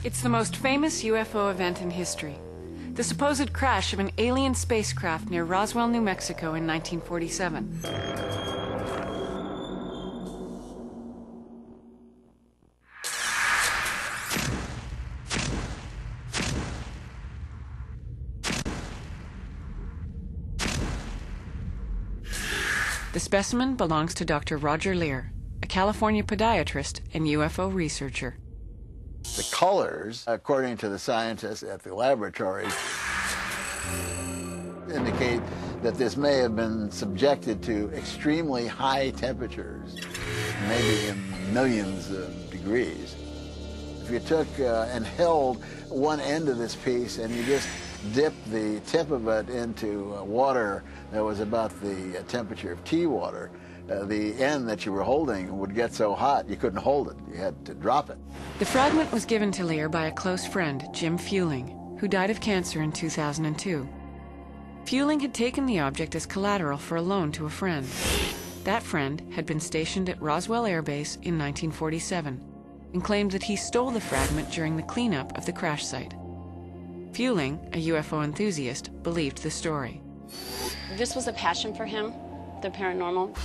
It's the most famous UFO event in history. The supposed crash of an alien spacecraft near Roswell, New Mexico in 1947. The specimen belongs to Dr. Roger Lear, a California podiatrist and UFO researcher. The colors, according to the scientists at the laboratory, indicate that this may have been subjected to extremely high temperatures, maybe in millions of degrees. If you took and held one end of this piece and you just dipped the tip of it into water that was about the temperature of tea water, the end that you were holding would get so hot you couldn't hold it. You had to drop it. The fragment was given to Lear by a close friend, Jim FEULING, who died of cancer in 2002. FEULING had taken the object as collateral for a loan to a friend. That friend had been stationed at Roswell Air Base in 1947 and claimed that he stole the fragment during the cleanup of the crash site. FEULING, a UFO enthusiast, believed the story. This was a passion for him, the paranormal.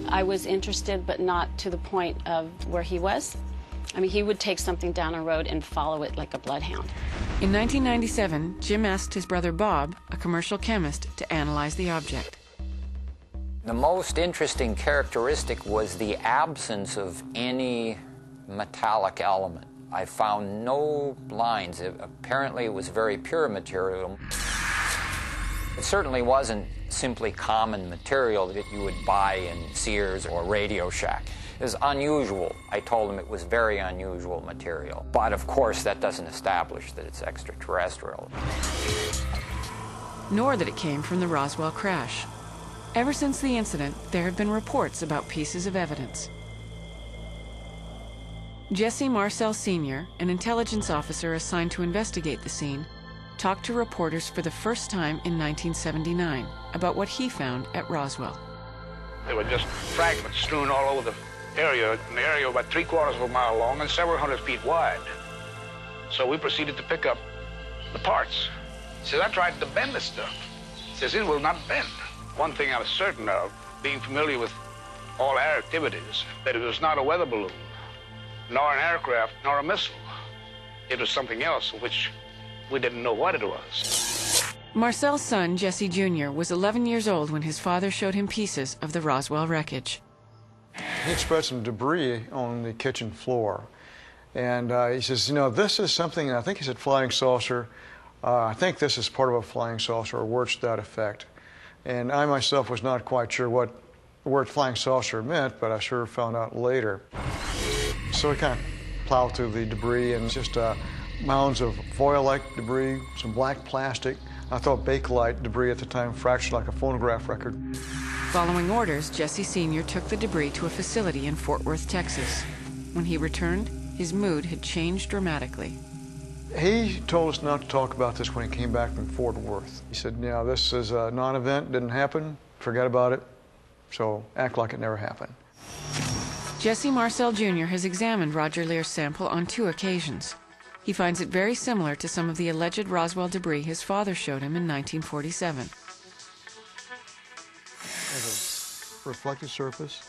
I was interested, but not to the point of where he was. I mean, he would take something down a road and follow it like a bloodhound. In 1997, Jim asked his brother Bob, a commercial chemist, to analyze the object. The most interesting characteristic was the absence of any metallic element. I found no lines. Apparently, it was very pure material. It certainly wasn't simply common material that you would buy in Sears or Radio Shack. It was unusual. I told him it was very unusual material. But of course, that doesn't establish that it's extraterrestrial. Nor that it came from the Roswell crash. Ever since the incident, there have been reports about pieces of evidence. Jesse Marcel Sr., an intelligence officer assigned to investigate the scene, talked to reporters for the first time in 1979 about what he found at Roswell. There were just fragments strewn all over the area, an area about 3/4 of a mile long and several hundred feet wide. So we proceeded to pick up the parts. He says, I tried to bend this stuff. He says, it will not bend. One thing I was certain of, being familiar with all air activities, that it was not a weather balloon, nor an aircraft, nor a missile. It was something else, which we didn't know what it was. Marcel's son, Jesse Jr., was 11 years old when his father showed him pieces of the Roswell wreckage. He had spread some debris on the kitchen floor. And he says, you know, this is something, I think he said flying saucer. I think this is part of a flying saucer or words to that effect. And I myself was not quite sure what the word flying saucer meant, but I sure found out later. So we kind of plowed through the debris and just mounds of foil-like debris, some black plastic. I thought bakelite debris at the time, fractured like a phonograph record. Following orders, Jesse Sr. took the debris to a facility in Fort Worth, Texas. When he returned, his mood had changed dramatically. He told us not to talk about this when he came back from Fort Worth. He said, you know, this is a non-event, didn't happen, forget about it, so act like it never happened. Jesse Marcel Jr. has examined Roger Lear's sample on 2 occasions. He finds it very similar to some of the alleged Roswell debris his father showed him in 1947. There's a reflective surface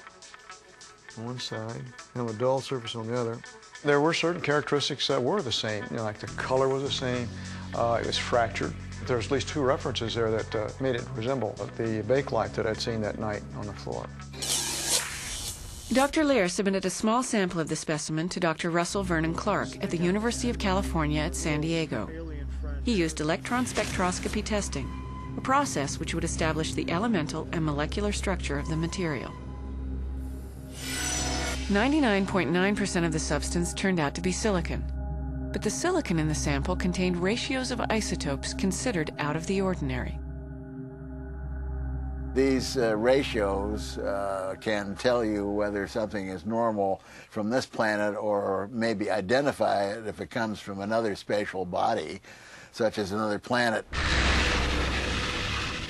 on one side and a dull surface on the other. There were certain characteristics that were the same, you know, like the color was the same, it was fractured. There's at least 2 references there that made it resemble the bakelite that I'd seen that night on the floor. Dr. Lear submitted a small sample of the specimen to Dr. Russell Vernon Clark at the University of California at San Diego. He used electron spectroscopy testing, a process which would establish the elemental and molecular structure of the material. 99.9% of the substance turned out to be silicon, but the silicon in the sample contained ratios of isotopes considered out of the ordinary. These ratios can tell you whether something is normal from this planet or maybe identify it if it comes from another spatial body, such as another planet.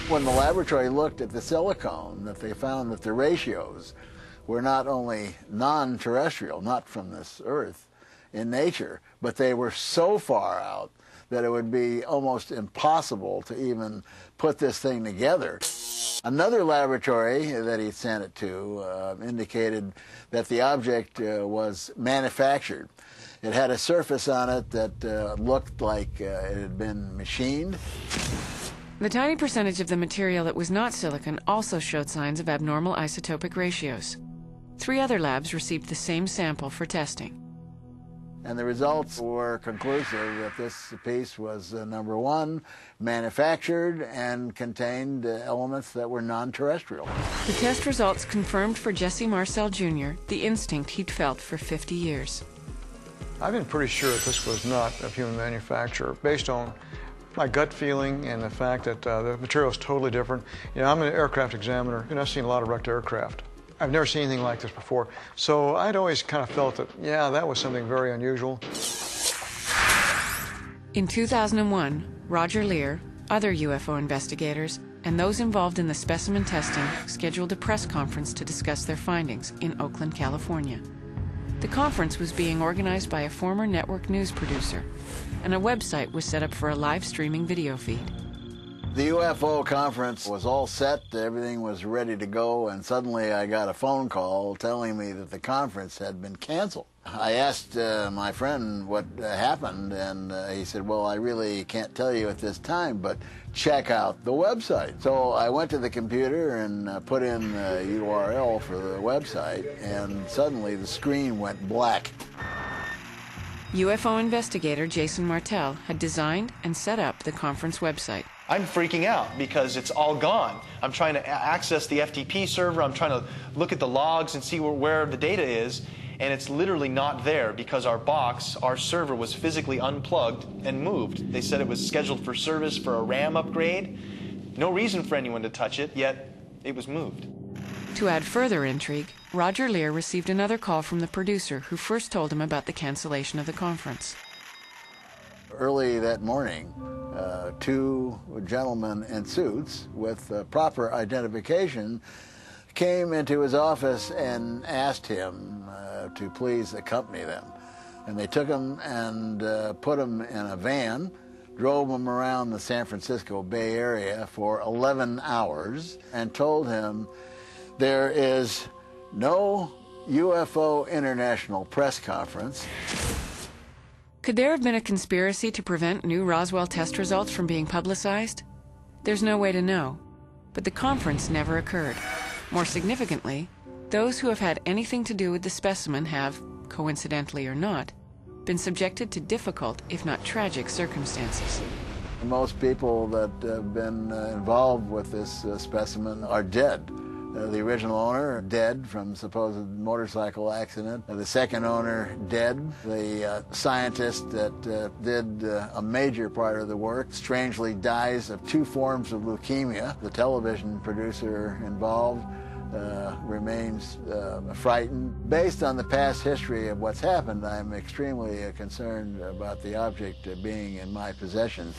When the laboratory looked at the silicone, that they found that the ratios were not only non-terrestrial, not from this Earth, in nature, but they were so far out that it would be almost impossible to even put this thing together. Another laboratory that he sent it to indicated that the object was manufactured. It had a surface on it that looked like it had been machined. The tiny percentage of the material that was not silicon also showed signs of abnormal isotopic ratios. 3 other labs received the same sample for testing. And the results were conclusive that this piece was, number one, manufactured and contained elements that were non-terrestrial. The test results confirmed for Jesse Marcel Jr. the instinct he'd felt for 50 years. I've been pretty sure that this was not of human manufacture, based on my gut feeling and the fact that the material is totally different. You know, I'm an aircraft examiner, and I've seen a lot of wrecked aircraft. I've never seen anything like this before. So I'd always kind of felt that, yeah, that was something very unusual. In 2001, Roger Lear, other UFO investigators, and those involved in the specimen testing scheduled a press conference to discuss their findings in Oakland, California. The conference was being organized by a former network news producer, and a website was set up for a live streaming video feed. The UFO conference was all set, everything was ready to go, and suddenly I got a phone call telling me that the conference had been canceled. I asked my friend what happened, and he said, well, I really can't tell you at this time, but check out the website. So I went to the computer and put in the URL for the website, and suddenly the screen went black. UFO investigator Jason Martell had designed and set up the conference website. I'm freaking out because it's all gone. I'm trying to access the FTP server. I'm trying to look at the logs and see where the data is, and it's literally not there because our server was physically unplugged and moved. They said it was scheduled for service for a RAM upgrade. No reason for anyone to touch it, yet it was moved. To add further intrigue, Roger Lear received another call from the producer who first told him about the cancellation of the conference. Early that morning, 2 gentlemen in suits with proper identification came into his office and asked him to please accompany them. And they took him and put him in a van, drove him around the San Francisco Bay Area for 11 hours, and told him there is no UFO International press conference. Could there have been a conspiracy to prevent new Roswell test results from being publicized? There's no way to know, but the conference never occurred. More significantly, those who have had anything to do with the specimen have, coincidentally or not, been subjected to difficult, if not tragic, circumstances. Most people that have been involved with this specimen are dead. The original owner, dead from supposed motorcycle accident. The second owner, dead. The scientist that did a major part of the work strangely dies of 2 forms of leukemia. The television producer involved remains frightened. Based on the past history of what's happened, I'm extremely concerned about the object being in my possession.